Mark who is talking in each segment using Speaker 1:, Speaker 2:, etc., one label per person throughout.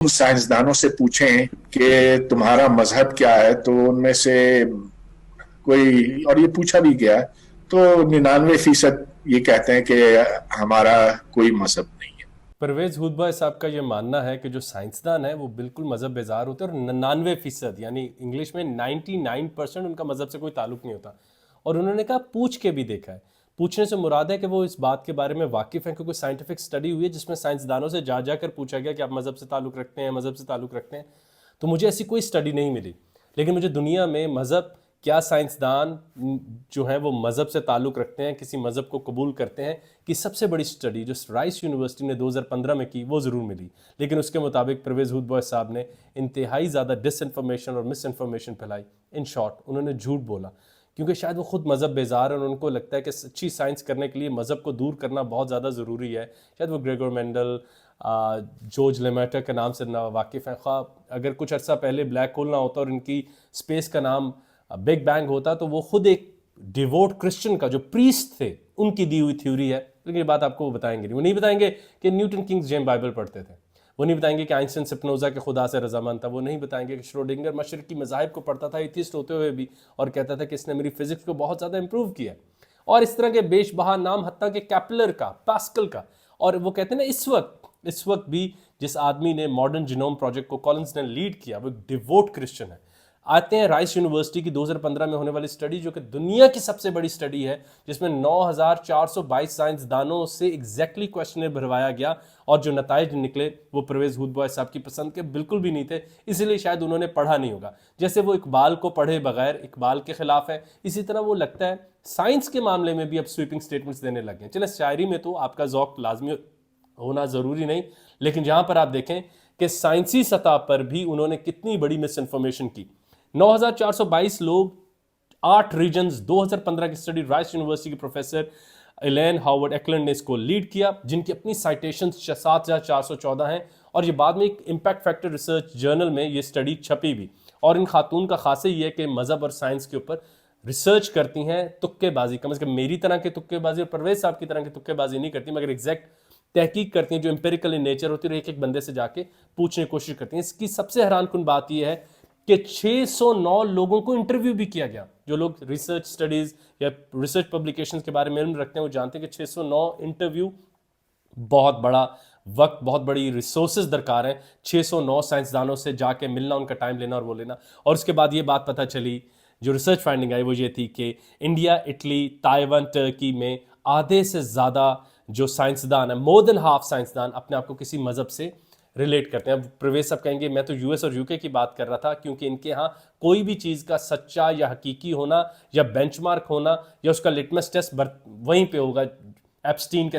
Speaker 1: साइंसदानों से पूछें कि तुम्हारा मजहब क्या है, तो उनमें से कोई, और ये पूछा भी गया, तो 99% ये कहते हैं कि हमारा कोई मजहब नहीं है।
Speaker 2: परवेज हुदबा साहब का ये मानना है कि जो साइंसदान है वो बिल्कुल मजहब बेजार होते हैं, और 99% यानी इंग्लिश में 99% उनका मजहब से कोई ताल्लुक नहीं होता। और उन्होंने कहा पूछ के भी देखा है। पूछने से मुराद है कि वो इस बात के बारे में वाकिफ़ हैं कि कोई साइंटिफिक स्टडी हुई है जिसमें साइंसदानों से जा जाकर पूछा गया कि आप मजहब से ताल्लुक रखते हैं, मजहब से ताल्लुक रखते हैं। तो मुझे ऐसी कोई स्टडी नहीं मिली, लेकिन मुझे दुनिया में मज़हब, क्या साइंसदान जो हैं वो मज़हब से ताल्लुक़ रखते हैं, किसी मज़हब को कबूल करते हैं, कि सबसे बड़ी स्टडी जो राइस यूनिवर्सिटी ने 2015 में की वो ज़रूर मिली। लेकिन उसके मुताबिक परवेज़ हुदबा साहब ने इंतहाई ज़्यादा डिसइंफॉर्मेशन और मिस इन्फॉर्मेशन फैलाई। इन शॉर्ट उन्होंने झूठ बोला, क्योंकि शायद वो खुद मज़हब बेजार है और उनको लगता है कि अच्छी साइंस करने के लिए मज़हब को दूर करना बहुत ज़्यादा ज़रूरी है। शायद वो ग्रेगोर मेंडल, जॉर्ज लेमेटर के नाम से ना वाकिफ़ हैं। अगर कुछ अर्सा पहले ब्लैक होल ना होता और इनकी स्पेस का नाम बिग बैंग होता, तो वो खुद एक डिवोट क्रिश्चियन का जो प्रीस्ट थे उनकी दी हुई थ्योरी है। लेकिन ये बात आपको वो बताएंगे नहीं। वो नहीं बताएंगे कि न्यूटन किंग्स जेम बाइबल पढ़ते थे, वो नहीं बताएंगे कि आइंस्टाइन स्पिनोजा के खुदा से रजामंद था, वो नहीं बताएंगे कि श्रोडिंगर मशरकी मज़ाहिब को पढ़ता था एथिस्ट होते हुए भी, और कहता था कि इसने मेरी फिजिक्स को बहुत ज़्यादा इंप्रूव किया। और इस तरह के बेशबहा नाम, हत्ता के कैपलर का, पास्कल का। और वो कहते हैं ना, इस वक्त भी जिस आदमी ने मॉडर्न जीनोम प्रोजेक्ट को कॉलिंस ने लीड किया, वो एक डिवोट क्रिश्चियन है। आते हैं राइस यूनिवर्सिटी की 2015 में होने वाली स्टडी, जो कि दुनिया की सबसे बड़ी स्टडी है, जिसमें 9422 साइंसदानों से एग्जैक्टली क्वेश्चन भरवाया गया, और जो नताइज निकले वो परवेज हुदबा साहब की पसंद के बिल्कुल भी नहीं थे। इसीलिए शायद उन्होंने पढ़ा नहीं होगा। जैसे वो इकबाल को पढ़े बगैर इकबाल के खिलाफ है, इसी तरह वो लगता है साइंस के मामले में भी अब स्वीपिंग स्टेटमेंट्स देने लगे हैं। चले, शायरी में तो आपका ज़ौक लाजमी होना ज़रूरी नहीं, लेकिन जहाँ पर आप देखें कि साइंसी सतह पर भी उन्होंने कितनी बड़ी मिस इन्फॉर्मेशन की। 9422 लोग, 8 रीजन्स, 2015 की स्टडी, राइस यूनिवर्सिटी के प्रोफेसर एलेन हार्वर्ड एक्लैंड ने इसको लीड किया, जिनकी अपनी साइटेशंस 7414 हैं, और ये बाद में एक इम्पैक्ट फैक्टर रिसर्च जर्नल में ये स्टडी छपी भी। और इन खातून का खासा ये है कि मज़हब और साइंस के ऊपर रिसर्च करती हैं, तुक्केबाजी, कम से कम मेरी तरह के तुक्केबाजी और परवेज साहब की तरह की तुक्केबाजी नहीं करती, मगर एग्जैक्ट तहकीक करती हैं जो एम्पेरिकल इन नेचर होती है, और एक एक बंदे से जाके पूछने की कोशिश करती हैं। इसकी सबसे हैरान कुन बात यह है कि 609 लोगों को इंटरव्यू भी किया गया। जो लोग रिसर्च स्टडीज या रिसर्च पब्लिकेशंस के बारे में इल्म रखते हैं वो जानते हैं कि 609 इंटरव्यू, बहुत बड़ा वक्त, बहुत बड़ी रिसोर्सेज दरकार है। 609 साइंसदानों से जाके मिलना, उनका टाइम लेना और वो लेना। और उसके बाद ये बात पता चली, जो रिसर्च फाइंडिंग आई वो ये थी कि इंडिया, इटली, ताइवान, टर्की में आधे से ज़्यादा जो साइंसदान है, मोर देन हाफ साइंसदान, अपने आप को किसी मज़हब से रिलेट करते हैं। अब प्रवेश साहब कहेंगे मैं तो यूएस और यूके की बात कर रहा था, क्योंकि इनके यहाँ कोई भी चीज़ का सच्चा या हकीकी होना या बेंचमार्क होना या उसका लिटमस टेस्ट वहीं पे होगा, एप्स्टीन के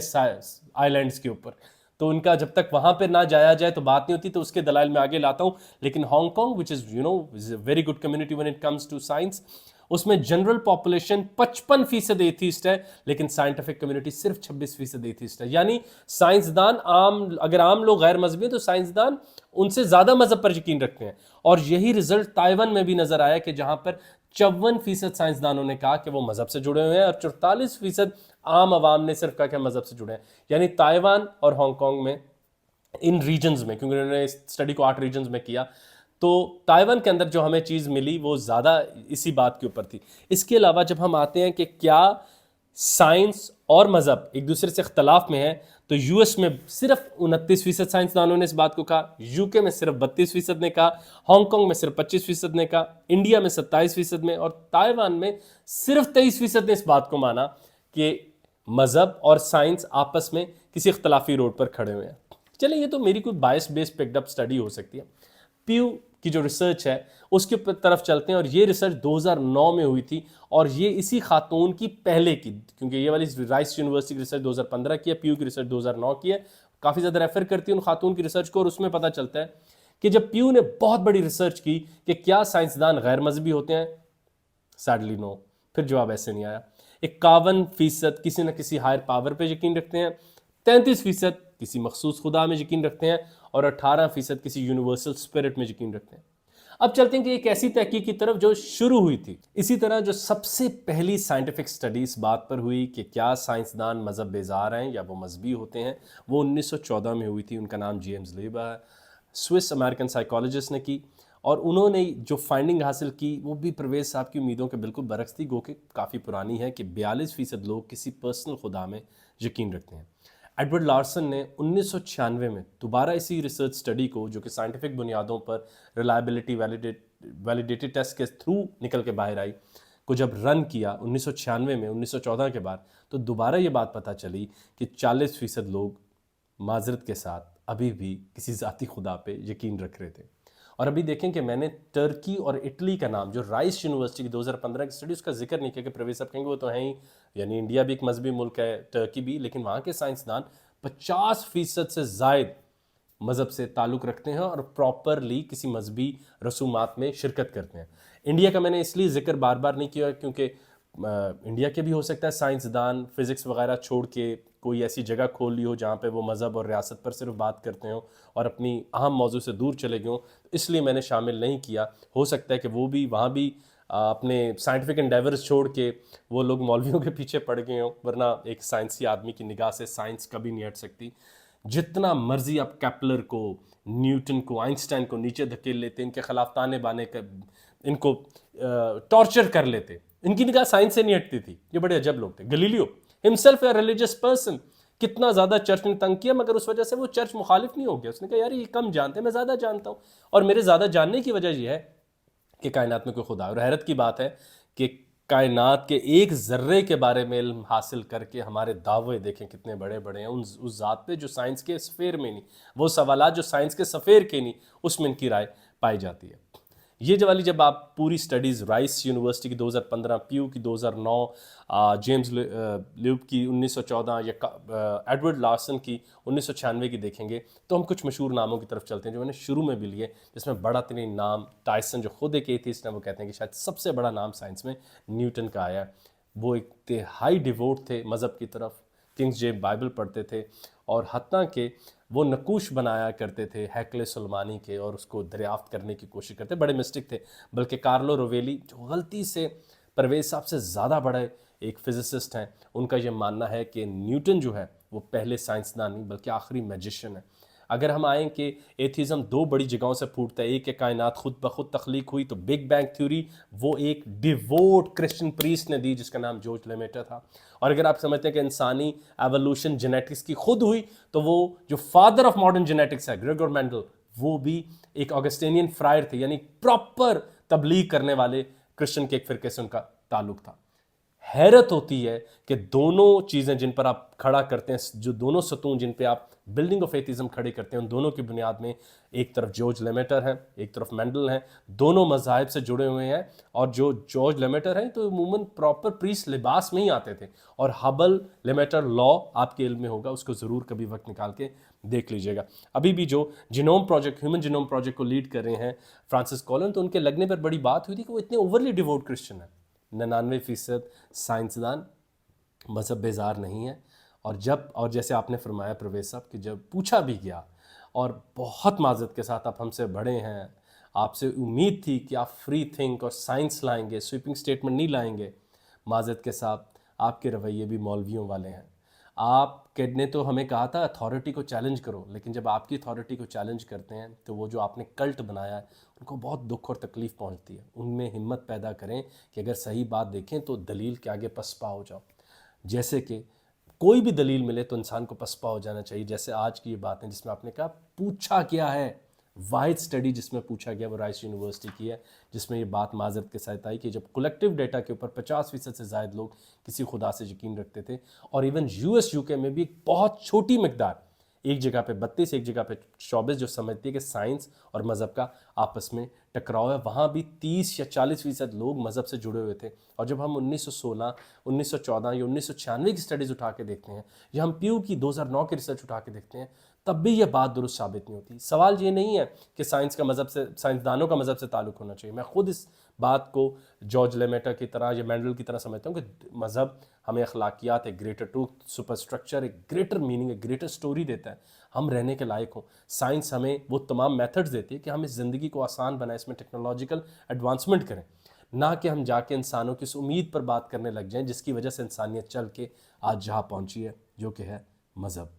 Speaker 2: आइलैंड्स के ऊपर। तो इनका जब तक वहाँ पे ना जाया जाए तो बात नहीं होती। तो उसके दलाइल मैं आगे लाता हूँ। लेकिन Hong Kong, which is is a very good community when it comes to science, उसमें जनरल पॉपुलेशन 55% एथीस्ट है, लेकिन साइंटिफिक कम्युनिटी सिर्फ 26% एथीस्ट है। यानी साइंसदान अगर आम लोग गैर मजहबी हैं तो साइंसदान उनसे ज्यादा मजहब पर यकीन रखते हैं। और यही रिजल्ट ताइवान में भी नजर आया कि जहां पर 54% साइंसदानों ने कहा कि वो मजहब से जुड़े हुए हैं, और 44% आम आवाम ने सिर्फ कहा कि मजहब से जुड़े हैं। यानी ताइवान और हांगकांग में, इन रीजन्स में, क्योंकि उन्होंने स्टडी को 8 रीजन्स में किया, तो ताइवान के अंदर जो हमें चीज़ मिली वो ज़्यादा इसी बात के ऊपर थी। इसके अलावा जब हम आते हैं कि क्या साइंस और मज़हब एक दूसरे से इख्तलाफ में है, तो यूएस में सिर्फ 29% साइंसदानों ने इस बात को कहा, यूके में सिर्फ 32% ने कहा, हांगकांग में सिर्फ 25% ने कहा, इंडिया में 27% में, और ताइवान में सिर्फ 23% ने इस बात को माना कि मज़हब और साइंस आपस में किसी इख्तलाफी रोड पर खड़े हुए हैं। चलिए, ये तो मेरी कोई बायस बेस्ड पिक्ड अप स्टडी हो सकती है। प्यू की जो रिसर्च है उसके तरफ चलते हैं, और ये रिसर्च 2009 में हुई थी, और ये इसी खातून की पहले की, क्योंकि ये वाली राइस यूनिवर्सिटी की रिसर्च 2015 की है, प्यू की रिसर्च 2009 की है। काफ़ी ज़्यादा रेफर करती है उन खातून की रिसर्च को, और उसमें पता चलता है कि जब प्यू ने बहुत बड़ी रिसर्च की कि क्या साइंसदान गैर मजहबी होते हैं, सैडली नो, फिर जवाब ऐसे नहीं आया। 51% किसी न किसी हायर पावर पर यकीन रखते हैं, 33% किसी मखसूस खुदा में यकीन रखते हैं, और 18% किसी यूनिवर्सल स्पिरिट में यकीन रखते हैं। अब चलते हैं कि एक ऐसी तहकीक की तरफ जो शुरू हुई थी। इसी तरह जो सबसे पहली साइंटिफिक स्टडी इस बात पर हुई कि क्या साइंसदान मजहब बेजार हैं या वो मजहबी होते हैं, वो 1914 में हुई थी। उनका नाम जेम्स लेबा है। स्विस अमेरिकन साइकोलॉजिस्ट ने की, और उन्होंने जो फाइंडिंग हासिल की वो भी परवेज़ साहब की उम्मीदों के बिल्कुल बरक्स थी, गो कि काफ़ी पुरानी है, कि 42% लोग किसी पर्सनल खुदा में यकीन रखते हैं। एडवर्ड लार्सन ने 1996 में दोबारा इसी रिसर्च स्टडी को, जो कि साइंटिफिक बुनियादों पर रिलायबिलिटी वैलिडेटेड टेस्ट के थ्रू निकल के बाहर आई, को जब रन किया 1996 में, 1914 के बाद, तो दोबारा ये बात पता चली कि 40% लोग माजरत के साथ अभी भी किसी ज़ाती खुदा पे यकीन रख रहे थे। और अभी देखें कि मैंने टर्की और इटली का नाम, जो राइस यूनिवर्सिटी की 2015 की स्टडी, उसका जिक्र नहीं किया, कि प्रवेश साहब कहेंगे वो तो हैं ही, यानी इंडिया भी एक मजहबी मुल्क है, टर्की भी, लेकिन वहाँ के साइंसदान 50% से ज़ायद मज़हब से ताल्लुक़ रखते हैं और प्रॉपरली किसी मजहबी रसूमात में शिरकत करते हैं। इंडिया का मैंने इसलिए जिक्र बार बार नहीं किया क्योंकि इंडिया के भी हो सकता है साइंसदान फिज़िक्स वगैरह छोड़ के कोई ऐसी जगह खोल ली हो जहाँ पे वो मज़हब और रियासत पर सिर्फ बात करते हो और अपनी अहम मौजू से दूर चले गए हों, इसलिए मैंने शामिल नहीं किया। हो सकता है कि वो भी वहाँ भी अपने साइंटिफिक एंडेवर्स छोड़ के वो लोग मौलवियों के पीछे पड़ गए हों, वरना एक साइंसी आदमी की निगाह से साइंस कभी नहीं हट सकती। जितना मर्जी आप केपलर को, न्यूटन को, आइंस्टाइन को नीचे धकेल लेते, इनके खिलाफ ताने बाने कर, इनको टॉर्चर कर लेते, इनकी निगाह साइंस से नहीं हटती थी। ये बड़े अजब लोग थे। Galileo himself a religious person, कितना ज़्यादा चर्च ने तंग किया, मगर उस वजह से वो चर्च मुखालिफ नहीं हो गया। उसने कहा यार ये कम जानते हैं, मैं ज़्यादा जानता हूँ, और मेरे ज़्यादा जानने की वजह यह है कि कायनात में कोई खुदा है। और हैरत की बात है कि कायनात के एक ज़र्रे के बारे में इल्म हासिल करके हमारे दावे देखें कितने बड़े बड़े हैं उस ज़ात पे जो साइंस के सफ़ेर में नहीं, वो सवालात जो साइंस के सफ़ेर के नहीं, उसमें इनकी राय पाई जाती है। ये जो वाली जब आप पूरी स्टडीज़, राइस यूनिवर्सिटी की 2015, प्यू की 2009, जेम्स ल्यूप की 1914 या एडवर्ड लार्सन की 1996 की देखेंगे, तो हम कुछ मशहूर नामों की तरफ चलते हैं जो मैंने शुरू में भी लिए, जिसमें बड़ा तरीन नाम टायसन, जो खुद एक एथिस्ट है, वो कहते हैं कि शायद सबसे बड़ा नाम साइंस में न्यूटन का आया। वो एक तिहाई डिवोट थे मज़हब की तरफ, किंग्स जेम्स बाइबल पढ़ते थे, और हत्ता के वो नकूश बनाया करते थे हैकले सुलेमानी के, और उसको दरियाफ्त करने की कोशिश करते, बड़े मिस्टिक थे। बल्कि कार्लो रोवेली, जो गलती से परवेज़ साहब से ज़्यादा बड़े एक फिजिसिस्ट हैं, उनका ये मानना है कि न्यूटन जो है वो पहले साइंसदान नहीं बल्कि आखिरी मैजिशियन है। अगर हम आएँ कि एथिज़म दो बड़ी जगहों से फूटता है, एक है कायनात खुद ब खुद तख्लीक हुई, तो बिग बैंग थ्योरी वो एक डिवोट क्रिश्चियन प्रीस्ट ने दी जिसका नाम जॉर्ज लेमेटर था। और अगर आप समझते हैं कि इंसानी एवोल्यूशन जेनेटिक्स की खुद हुई, तो वो जो फादर ऑफ मॉडर्न जेनेटिक्स है ग्रेगोर मेंडल, वो भी एक ऑगस्टेनियन फ्रायर थे, यानी प्रॉपर तबलीग करने वाले क्रिश्चियन के एक फिरके से उनका ताल्लुक था। हैरत होती है कि दोनों चीज़ें जिन पर आप खड़ा करते हैं, जो दोनों सतून जिन पे आप बिल्डिंग ऑफ एथिज्म खड़े करते हैं, उन दोनों की बुनियाद में एक तरफ जॉर्ज लेमेटर हैं, एक तरफ मेंडल हैं, दोनों मज़ाहिब से जुड़े हुए हैं। और जो जॉर्ज लेमेटर हैं तो अमूमन प्रॉपर प्रीस्ट लिबास में ही आते थे। और हबल लेमेटर लॉ आपके इल्म में होगा, उसको ज़रूर कभी वक्त निकाल के देख लीजिएगा। अभी भी जो genome project, human genome project को लीड कर रहे हैं फ्रांसिस कॉलन, तो उनके लगने पर बड़ी बात हुई थी कि वो इतने ओवरली डिवोट क्रिश्चियन है। 99% साइंसदान मज़हब बेजार नहीं है। और जैसे आपने फरमाया प्रवेश साहब कि जब पूछा भी गया, और बहुत माजरत के साथ आप हमसे बड़े हैं, आपसे उम्मीद थी कि आप फ्री थिंक और साइंस लाएंगे, स्वीपिंग स्टेटमेंट नहीं लाएंगे, माजरत के साथ आपके रवैये भी मौलवियों वाले हैं। आपने तो हमें कहा था अथॉरिटी को चैलेंज करो, लेकिन जब आपकी अथॉरिटी को चैलेंज करते हैं तो वो जो आपने कल्ट बनाया है उनको बहुत दुख और तकलीफ़ पहुंचती है। उनमें हिम्मत पैदा करें कि अगर सही बात देखें तो दलील के आगे पसपा हो जाओ। जैसे कि कोई भी दलील मिले तो इंसान को पसपा हो जाना चाहिए। जैसे आज की ये बातें जिसमें आपने कहा पूछा क्या है, वाहिद स्टडी जिसमें पूछा गया वो राइस यूनिवर्सिटी की है, जिसमें ये बात माजरत के साथ आई कि जब कलेक्टिव डेटा के ऊपर 50% से ज़ायद लोग किसी खुदा से यकीन रखते थे, और इवन US UK में भी एक बहुत छोटी मकदार, एक जगह पे 32, एक जगह पे 24, जो समझती है कि साइंस और मज़हब का आपस में टकराव है, वहाँ भी 30 या 40% लोग मज़हब से जुड़े हुए थे। और जब हम 1916, 1914 या 1996 की स्टडीज़ उठा के देखते हैं, या हम प्यू की 2009 की रिसर्च उठा के देखते हैं, तब भी यह बात दुरुस्त साबित नहीं होती। सवाल ये नहीं है कि साइंस का मज़हब से, साइंसदानों का मज़हब से ताल्लुक़ होना चाहिए। मैं खुद इस बात को जॉर्ज लेमेटर की तरह या मेंडल की तरह समझता हूँ कि मज़हब हमें अखलाकियात, एक ग्रेटर ट्रूथ, सुपर स्ट्रक्चर, एक ग्रेटर मीनिंग, एक ग्रेटर स्टोरी देता है, हम रहने के लायक हों। साइंस हमें वो तमाम मेथड्स देती है कि हम इस ज़िंदगी को आसान बनाएं, इसमें टेक्नोलॉजिकल एडवांसमेंट करें, ना कि हम जाके इंसानों की इस उम्मीद पर बात करने लग जाएं जिसकी वजह से इंसानियत चल के आज जहाँ पहुँची है, जो कि है मज़हब।